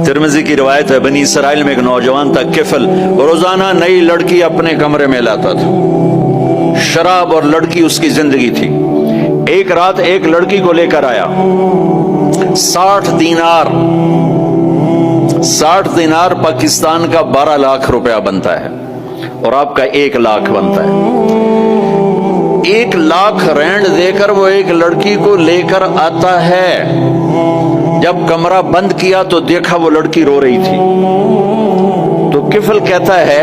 ترمذی کی روایت ہے، بنی اسرائیل میں ایک نوجوان تھا کفل، روزانہ نئی لڑکی اپنے کمرے میں لاتا تھا، شراب اور لڑکی اس کی زندگی تھی۔ ایک رات ایک لڑکی کو لے کر آیا، 60 دینار پاکستان کا 12 لاکھ روپیہ بنتا ہے، اور آپ کا 1 لاکھ بنتا ہے۔ 1 لاکھ رینڈ دے کر وہ ایک لڑکی کو لے کر آتا ہے۔ جب کمرہ بند کیا تو دیکھا وہ لڑکی رو رہی تھی، تو کفل کہتا ہے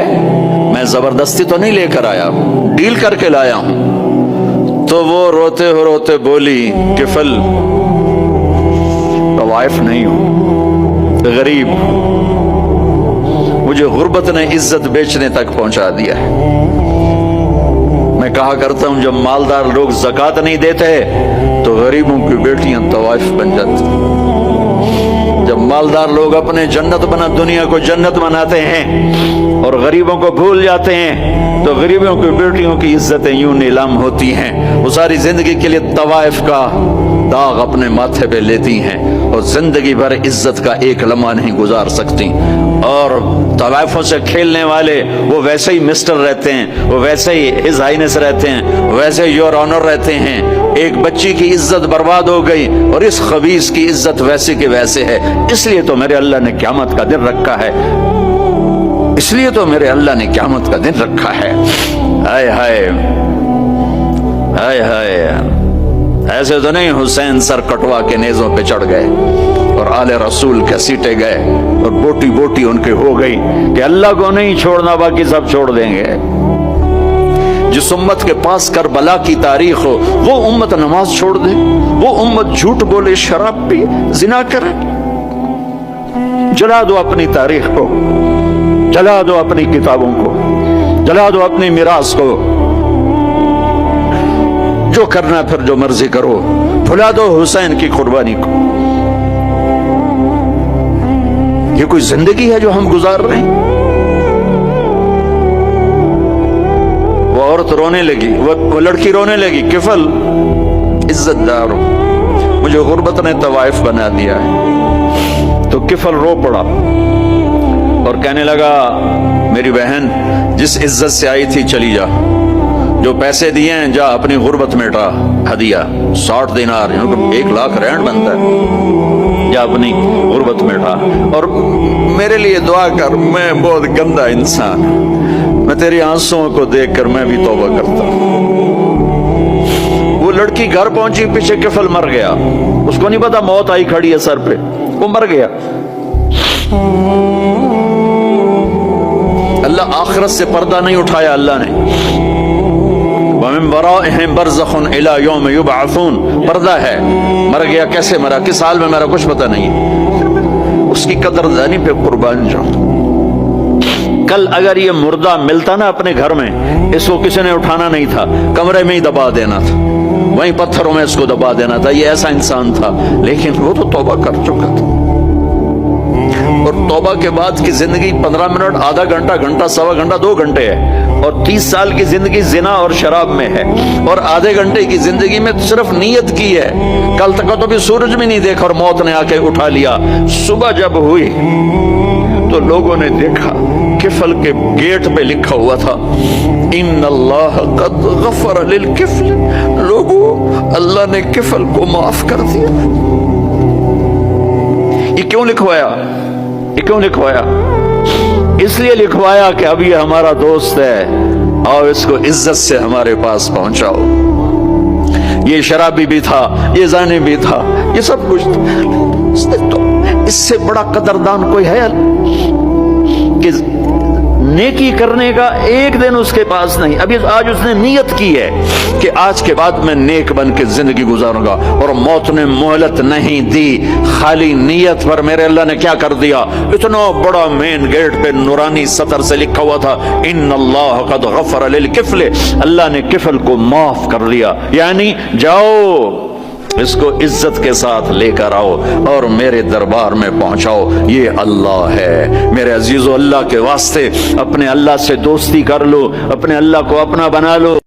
میں زبردستی تو نہیں لے کر آیا، ڈیل کر کے لایا ہوں۔ تو وہ روتے بولی، کفل طوائف نہیں ہوں، غریب، مجھے غربت نے عزت بیچنے تک پہنچا دیا ہے۔ میں کہا کرتا ہوں جب مالدار لوگ زکوٰۃ نہیں دیتے تو غریبوں کی بیٹیاں طوائف بن جاتی۔ جب مالدار لوگ اپنے دنیا کو جنت بناتے ہیں اور غریبوں کو بھول جاتے ہیں تو غریبوں کی بیٹیوں کی عزتیں یوں نیلام ہوتی ہیں۔ وہ ساری زندگی کے لیے طوائف کا داغ اپنے ماتھے پہ لیتی ہیں اور زندگی بھر عزت کا ایک لمحہ نہیں گزار سکتی۔ اور طوائفوں سے کھیلنے والے وہ ویسے ہی مسٹر رہتے ہیں، وہ ویسے ہی ہز ہائنس رہتے ہیں، ویسے یور آنر رہتے ہیں۔ ایک بچی کی عزت برباد ہو گئی اور اس خبیث کی عزت ویسے کے ویسے ہے۔ اس لیے تو میرے اللہ نے قیامت کا دن رکھا ہے، اس لیے تو میرے اللہ نے قیامت کا دن رکھا ہے۔ ہائے ہائے ہائے ہائے، ایسے تو نہیں حسین سر کٹوا کے نیزوں پہ چڑھ گئے اور آل رسول کے سیٹے گئے اور بوٹی بوٹی ان کے ہو گئی کہ اللہ کو نہیں چھوڑنا باقی سب چھوڑ دیں گے۔ جس امت کے پاس کربلا کی تاریخ ہو وہ امت نماز چھوڑ دے، وہ امت جھوٹ بولے، شراب پی، زنا کرے۔ جلا دو اپنی تاریخ کو، جلا دو اپنی کتابوں کو، جلا دو اپنی میراث کو، جو کرنا پھر جو مرضی کرو، بھلا دو حسین کی قربانی کو۔ یہ کوئی زندگی ہے جو ہم گزار رہے ہیں؟ وہ عورت رونے لگی، وہ لڑکی رونے لگی، کفل عزت دار ہو، مجھے غربت نے طوائف بنا دیا ہے۔ تو کفل رو پڑا اور کہنے لگا میری بہن جس عزت سے آئی تھی چلی جا، جو پیسے دیے ہیں جا اپنی غربت مٹا، ہدیہ 60 دینار 1 لاکھ رینڈ بنتا ہے، جا اپنی غربت مٹا، اور میرے لیے دعا کر، میں بہت گندا انسان ہوں، میں تیری آنسوؤں کو دیکھ کر میں بھی توبہ کرتا ہوں۔ وہ لڑکی گھر پہنچی، پیچھے کفل مر گیا، اس کو نہیں پتا موت آئی کھڑی ہے سر پہ، وہ مر گیا۔ اللہ آخرت سے پردہ نہیں اٹھایا اللہ نے۔ وَمِن وَرَائِهِمْ بَرْزَخٌ إِلَى يَوْمِ يُبْعَثُونَ، پردہ ہے، مر گیا، کیسے مرا، کس حال میں مرا، کچھ پتہ نہیں۔ اس کی قدردانی پہ قربان جاؤ۔ کل اگر یہ مردہ ملتا نا اپنے گھر میں، اس کو کسی نے اٹھانا نہیں تھا، کمرے میں ہی دبا دینا تھا، وہیں پتھروں میں اس کو دبا دینا تھا، یہ ایسا انسان تھا، لیکن وہ تو توبہ کر چکا تھا۔ اور توبہ کے بعد کی زندگی 15 منٹ، آدھا گھنٹہ، گھنٹہ، سوا گھنٹہ، 2 گھنٹے ہے، اور 30 سال کی زندگی زنا اور شراب میں ہے، اور آدھے گھنٹے کی زندگی میں صرف نیت کی ہے۔ کل تک تو بھی سورج بھی نہیں دیکھا اور موت نے آ کے اٹھا لیا۔ صبح جب ہوئی تو لوگوں نے دیکھا کفل کے گیٹ پہ لکھا ہوا تھا ان اللہ قد غفر للکفل، لوگوں اللہ نے کفل کو معاف کر دیا۔ یہ کیوں لکھوایا؟ یہ کیوں لکھوایا؟ اس لیے لکھوایا کہ اب یہ ہمارا دوست ہے، اور اس کو عزت سے ہمارے پاس پہنچاؤ۔ یہ شرابی بھی تھا، یہ زانی بھی تھا، یہ سب کچھ تھا۔ تو اس سے بڑا قدردان کوئی ہے کہ نیکی کرنے کا ایک دن اس کے پاس نہیں؟ ابھی آج اس نے نیت کی ہے کہ آج کے بعد میں نیک بن کے زندگی گزاروں گا، اور موت نے مہلت نہیں دی۔ خالی نیت پر میرے اللہ نے کیا کر دیا، اتنا بڑا مین گیٹ پہ نورانی سطر سے لکھا ہوا تھا ان اللہ قد غفر للکفل، اللہ نے کفل کو معاف کر لیا، یعنی جاؤ اس کو عزت کے ساتھ لے کر آؤ اور میرے دربار میں پہنچاؤ، یہ اللہ ہے۔ میرے عزیزو، اللہ کے واسطے اپنے اللہ سے دوستی کر لو، اپنے اللہ کو اپنا بنا لو۔